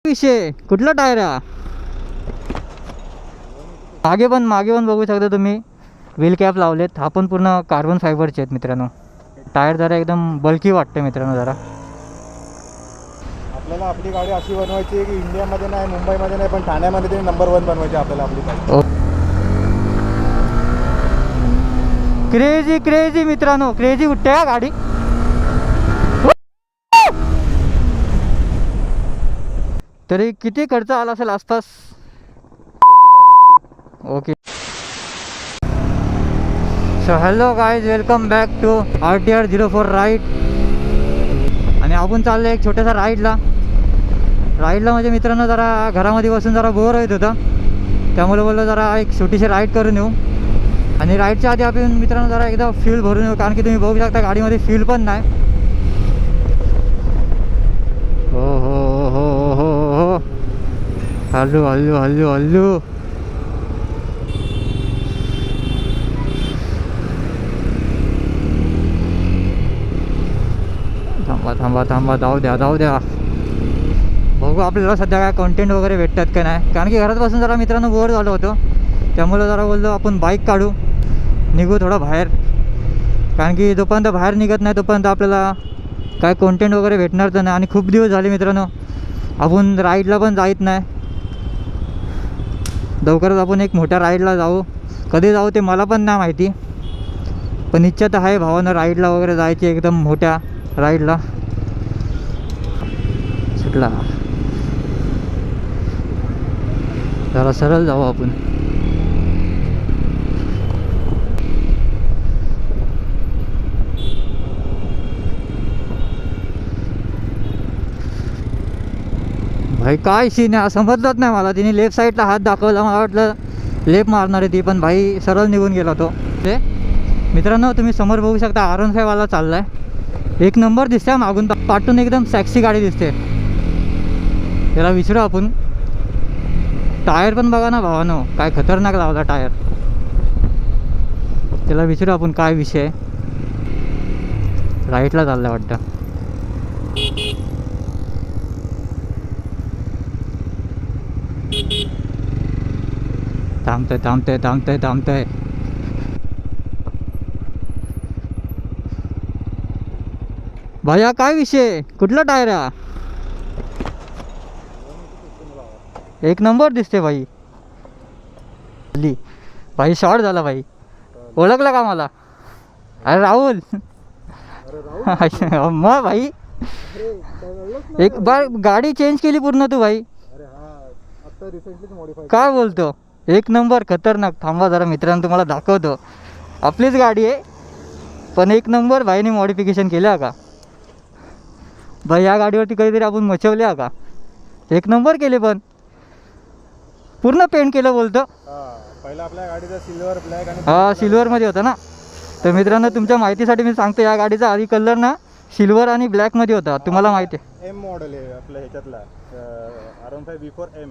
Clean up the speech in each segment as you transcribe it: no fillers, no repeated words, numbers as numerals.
विषय कुठला टायर आहे? मागे पण बघू शकता तुम्ही, व्हील कॅप लावलेत. हा पण पूर्ण कार्बन फायबरचे आहेत मित्रांनो. टायर जरा एकदम बल्की वाटते मित्रांनो. जरा आपल्याला आपली गाडी अशी बनवायची की इंडियामध्ये नाही, मुंबईमध्ये नाही, पण ठाण्यामध्ये तरी नंबर 1 बनवायची आपल्याला आपली गाडी. क्रेझी क्रेझी मित्रांनो, क्रेझी उठते का गाडी. तरी किती खर्च आला असेल आसपास? Okay. So hello guys, welcome back to RTR 04 ride. आणि आपण चाललो एक छोट्यासा राईडला म्हणजे मित्रांनो जरा घरामध्ये बसून जरा बोर होत होता, त्यामुळे बोललो जरा एक छोटीशी राईड करून येऊ. आणि राईडच्या आधी आपण मित्रांनो जरा एकदा फ्यूल भरून येऊ, कारण की तुम्ही बघू शकता गाडीमध्ये फ्यूल पण नाही. हो हो हो हो हो हो, हल्लू हल्लू हल्लू हल्लू. थांबा थांबा थांबा, जाऊ द्या. बघू आपल्याला सध्या काय कंटेंट वगैरे भेटतात का नाही, कारण की घरात बसून जरा मित्रांनो बोर झालो होतो, त्यामुळे जरा बोललो आपण बाईक काढू, निघू थोडं बाहेर. कारण की जोपर्यंत बाहेर निघत नाही तोपर्यंत आपल्याला काय कंटेंट वगैरे भेटणार तर नाही. आणि खूप दिवस झाले मित्रांनो आपण राईडला पण जात नाही. लवकरच आपण एक मोठ्या राईडला जाऊ. कधी जाऊ ते मला पण नाही माहिती, पण इच्छा तर आहे भावानं राईडला वगैरे जायची, एकदम मोठ्या राईडला. सुटला जरा सरळ जाऊ आपण. भाई काय सीन आहे समजलंच नाही मला. तिने लेफ्ट साईडला हात दाखवला, मला वाटलं लेफ्ट मारणार आहे ती, पण भाई सरळ निघून गेला तो. ते मित्रांनो तुम्ही समोर बघू शकता R15 वाला चाललाय. एक नंबर दिसते मागून पाठून, एकदम सॅक्सी गाडी दिसते. त्याला विचारू आपण. टायर पण बघा ना भावानो, काय खतरनाक लावला टायर. त्याला विचारू आपण काय विषय. राईटला चाललाय वाटतं. थांबतोय. भैया काय विषय कुठला टायर आहे? एक नंबर दिसते भाई. भाई शॉर्ट झाला भाई. ओळखला का मला? अरे राहुल. मग भाई एक बार गाडी चेंज केली पूर्ण तू भाई. काय बोलतो? एक नंबर खतरनाक. थांबा जरा मित्रांनो तुम्हाला दाखवतो. आपलीच गाडी आहे पण एक नंबर भाईने मॉडिफिकेशन केलं का भाई. या गाडीवरती कधीतरी आपण मचवल्या का? एक नंबर केले, पण पूर्ण पेंट केलं बोलतो. पहिला आपल्या गाडीचा सिल्वर ब्लॅक आणि हा सिल्वर मध्ये होता ना. तर मित्रांनो तुमच्या माहितीसाठी मी सांगतो, या गाडीचा आधी कलर ना सिल्वर आणि ब्लॅक मध्ये होता. तुम्हाला माहिती आहे M मॉडेल आहे आपल्या ह्याच्यातला R15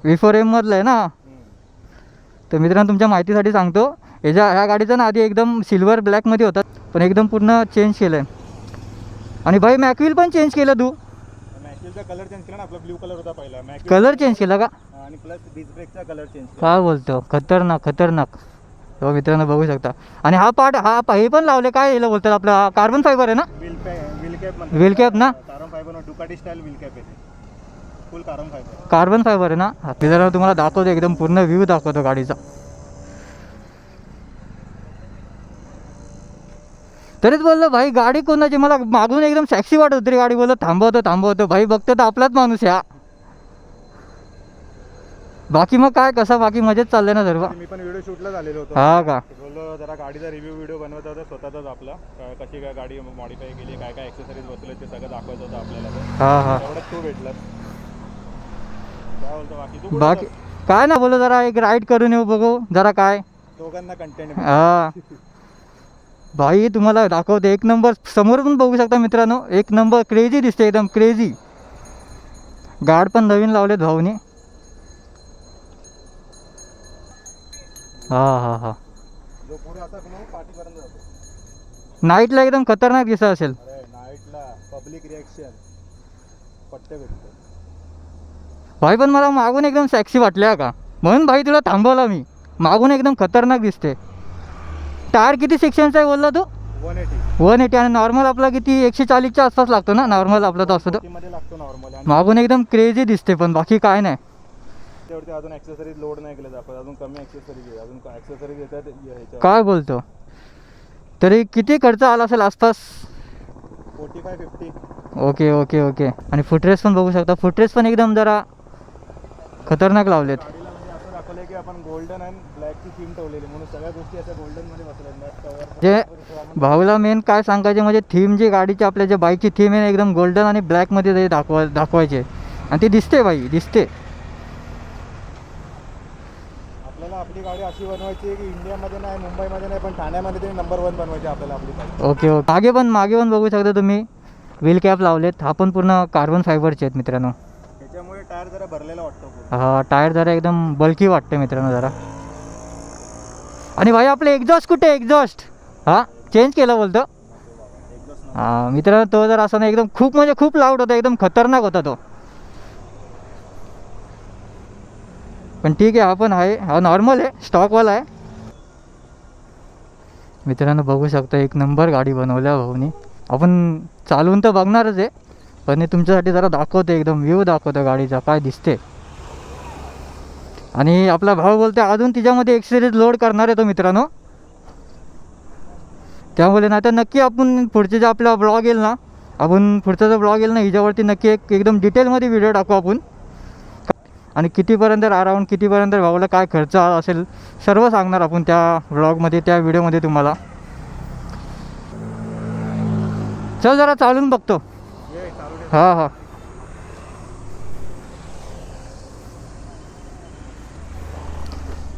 V4M मधला आहे ना. तर मित्रांनो तुमच्या माहितीसाठी सांगतो, ह्या गाडीचा ना आधी एकदम सिल्वर ब्लॅक मध्ये होता, पण एकदम पूर्ण चेंज केलं आहे. आणि भाई मॅकविल पण चेंज केलं तू. मॅकविलचा कलर चेंज केला ना. आपला ब्ल्यू कलर होता पहिला, मॅकविल कलर चेंज केला का? आणि प्लस डिस्क ब्रेकचा कलर चेंज केला. काय बोलतो? खतरनाक. हो मित्रांनो बघू शकता. आणि हा पार्ट हे पण लावले, काय याला बोलतात आपला कार्बन फायबर आहे ना. व्हील कॅप ना. Carbon fibre Ducati style wheel cap आहे, फुल कार्बन फायबर आहे ना. मित्रांनो तुम्हाला दाखवतो, एकदम पूर्ण व्ह्यू दाखवतो गाडीचा. तरीच बोललो भाई गाडी कोणाची, मला मागून एकदम सॅक्सी वाटत होती गाडी. बोललो थांबवतो भाई, बघतो तर आपलाच माणूस आहे. बाकी मग काय कसं, बाकी मजेत चाललंय ना सर्व. मी पण व्हिडिओ शूटला झालेलो होतो. हा का? बोललो जरा गाडीचा रिव्ह्यू व्हिडिओ बनवत होता स्वतःचाच आपला, कशी काय गाडी मॉडिफाय केली, काय काय ॲक्सेसरीज बसवले ते सगळं दाखवायचं होतं आपल्याला. हा एवढंच तू भेटला. काय बोलतो बाकी तू? बाकी काय ना, बोलो जरा एक राईड करून येऊ, बघू जरा काय दोघांना कंटेंट. हा भाई तुम्हाला दाखवते एक नंबर. समोर पण बघू शकता मित्रांनो, एक नंबर क्रेझी दिसते, एकदम क्रेझी. गार्ड पण नवीन लावलेत भाऊने. हा जो पुढे असा पाठीपर्यंत जातो. नाईटला एकदम खतरनाक दिसत असेल. अरे नाईटला पब्लिक रिॲक्शन पट्टे भेटते. भाई पण मला मागून एकदम सॅक्सी वाटल्या का, म्हणून भाई तुला थांबवला मी. मागून एकदम खतरनाक दिसते. टायर किती सेक्शनचा आहे बोलला तू? 180 180. आणि नॉर्मल आपला किती 140च्या आसपास लागतो ना नॉर्मल आपला तो असतो तो. मध्ये लागतो नॉर्मल. मागून एकदम क्रेझी दिसते पण बाकी काय नाही. त्यावरती अजून ॲक्सेसरीज लोड नाही केलं आपण, अजून कमी ॲक्सेसरीज आहे, अजून ॲक्सेसरीज येतात ह्याच्यावर. काय बोलतो? तरी किती खर्च आला असेल आसपास? 45-50. Okay okay okay. आणि फुटरेस पण बघू शकता, फुटरेस पण एकदम जरा खतरनाक लावलेत. गाडीला म्हणजे असं दाखवलंय की आपण गोल्डन आणि ब्लॅकची थीम ठेवलेली, म्हणून सगळ्या गोष्टी अशा गोल्डनमध्ये बसल्यात. जे भाऊला मेन काय सांगायचे म्हणजे थीम जी गाडीची आपल्या जे बाईकची थीम आहे एकदम गोल्डन आणि ब्लॅकमध्ये ते दाखवायचे. आणि ती दिसते भाई, दिसते. आपल्याला आपली गाडी अशी बनवायची आहे की इंडियामध्ये नाही, मुंबईमध्ये नाही, पण ठाण्यामध्ये तरी नंबर 1 बनवायची आपल्याला आपली गाडी. Okay okay. मागे पण बघू शकता तुम्ही व्हील कॅप लावलेत. हा पण पूर्ण कार्बन फायबरचे आहेत मित्रांनो. त्याच्यामुळे टायर जरा भरलेला वाटतो पूर्ण. हा टायर जरा एकदम बल्की वाटते मित्रांनो जरा. आणि भाई आपले एक्झॉस्ट कुठे? एक्झॉस्ट हा चेंज केलं बोलतो. हा मित्रांनो तो जर असा ना एकदम खूप म्हणजे खूप लाऊड होता, एकदम खतरनाक होता तो. पण ठीक आहे, हा पण आहे, हा नॉर्मल आहे, स्टॉकवाला आहे. मित्रांनो बघू शकता एक नंबर गाडी बनवल्या भाऊनी. आपण चालवून तर बघणारच आहे, पण हे तुमच्यासाठी जरा दाखवतो, एकदम व्ह्यू दाखवतो गाडीचा काय दिसते. आणि आपला भाऊ बोलतो अजून तिच्यामध्ये एक्सरीज लोड करणार आहे तो मित्रांनो. त्यामुळे नाही तर नक्की आपण पुढचे जे आपला ब्लॉग येईल ना, आपण पुढचा जो ब्लॉग येईल ना हिच्यावरती नक्की एकदम डिटेलमध्ये व्हिडिओ टाकू आपण. आणि कितीपर्यंत अराऊंड कितीपर्यंत भाऊला काय खर्च आला असेल सर्व सांगणार आपण त्या व्लॉगमध्ये, त्या व्हिडिओमध्ये तुम्हाला. चल जरा चालून बघतो. हां हां.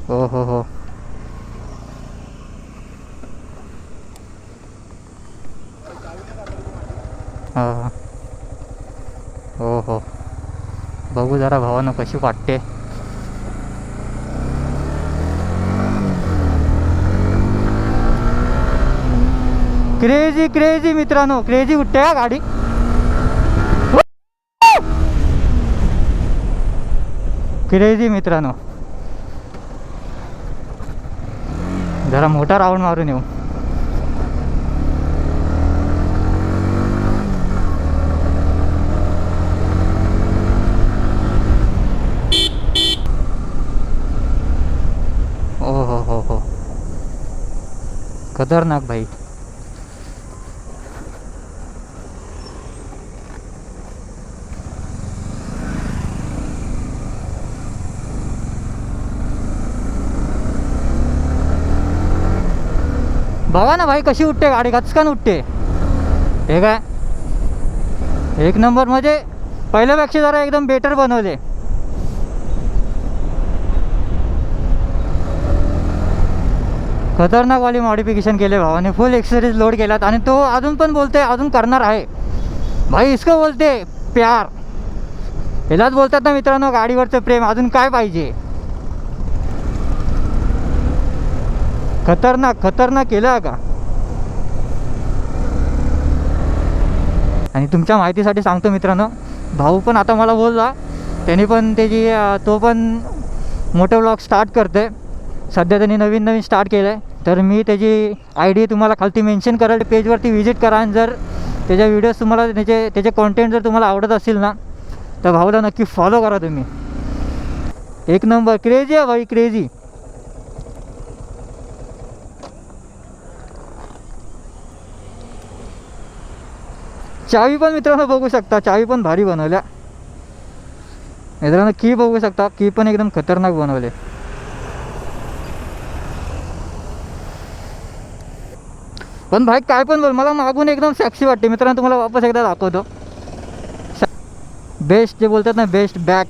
हो हो हो. हां हां. हो हो. बघू जरा भावानं कशी वाटते. क्रेझी क्रेझी मित्रांनो, क्रेझी उठते हा गाडी. क्रेझी मित्रांनो. जरा मोठा राऊंड मारून येऊ. ओ हो हो हो. खतरनाक भाई. बघा ना भाई कशी उठते गाडी, गचकन उठते. हे काय एक नंबर, म्हणजे पहिल्यापेक्षा जरा एकदम बेटर बनवले. खतरनाकवाली मॉडिफिकेशन केले भावाने, फुल एक्सरीज लोड केलात. आणि तो अजून पण बोलते अजून करणार आहे भाई. इसको बोलते प्यार. यालाच बोलतात ना मित्रांनो गाडीवरचं प्रेम. अजून काय पाहिजे. खतरनाक खतरनाक केलं का. आणि तुमच्या माहितीसाठी सांगतो मित्रांनो, भाऊ पण आता मला बोलला त्याने पण त्याची तो पण मोठं व्लॉग स्टार्ट करते सध्या. त्यांनी नवीन स्टार्ट केलं आहे. तर मी त्याची ID तुम्हाला खालती मेन्शन करेल, पेजवरती व्हिजिट करा. आणि जर त्याच्या व्हिडिओज तुम्हाला त्याचे कॉन्टेंट जर तुम्हाला आवडत असेल ना तर भाऊला नक्की फॉलो करा तुम्ही. एक नंबर क्रेझी आहे भाई, क्रेझी. चावी पण मित्रांनो बघू शकता, चावी पण भारी बनवल्या मित्रांनो. की बघू शकता, की पण एकदम खतरनाक बनवले. पण भाई काय पण बोल, मला मागून एकदम सॅक्सी वाटते मित्रांनो. तुम्हाला वापस एकदा दाखवतो. बेस्ट जे बोलतात ना, बेस्ट बॅक.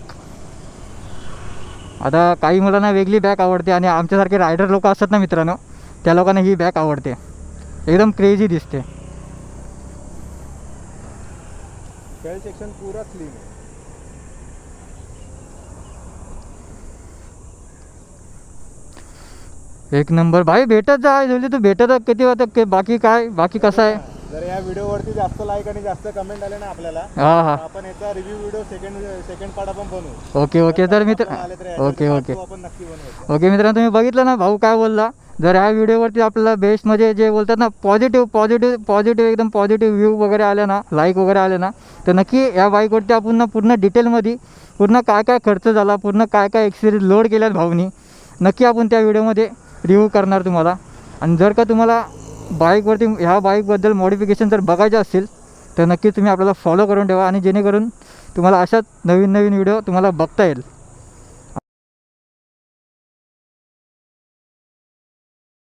आता काही मुलांना वेगळी बॅक आवडते आणि आमच्यासारखे रायडर लोक असतात ना मित्रांनो, त्या लोकांना ही बॅक आवडते. एकदम क्रेझी दिसते. पेल सेक्शन पूरा क्लीन है. एक नंबर भाई. भेटत जा, तू भेटत किती होतं, बाकी काय, बाकी कसं आहे. जर या व्हिडिओवरती जास्त लाईक आणि जास्त कमेंट आले ना आपल्याला, हां हां तर आपण याचा रिव्ह्यू व्हिडिओ सेकंड पार्ट आपण बनवू. ओके ओके तर मित्र आले तर याच्यावरती ओके part ओके 2 आपण नक्की बनवू. ओके मित्रांनो, तुम्ही बघितलं ना भाऊ काय बोलला. जर ह्या व्हिडिओवरती आपल्याला बेस्ट म्हणजे जे बोलतात ना पॉझिटिव्ह एकदम पॉझिटिव्ह व्ह्यू वगैरे आले ना, लाईक वगैरे आले ना, तर नक्की या बाईकवरती आपण ना पूर्ण डिटेलमध्ये पूर्ण काय काय खर्च झाला, पूर्ण काय काय एक्सपिरियन्स लोड केल्यात भाऊनी, नक्की आपण त्या व्हिडिओमध्ये रिव्ह्यू करणार तुम्हाला. आणि जर का तुम्हाला बाईकवरती ह्या बाईकबद्दल मॉडिफिकेशन जर बघायचे असतील तर नक्की तुम्ही आपल्याला फॉलो करून ठेवा, आणि जेणेकरून तुम्हाला अशाच नवीन नवीन व्हिडिओ तुम्हाला बघता येईल.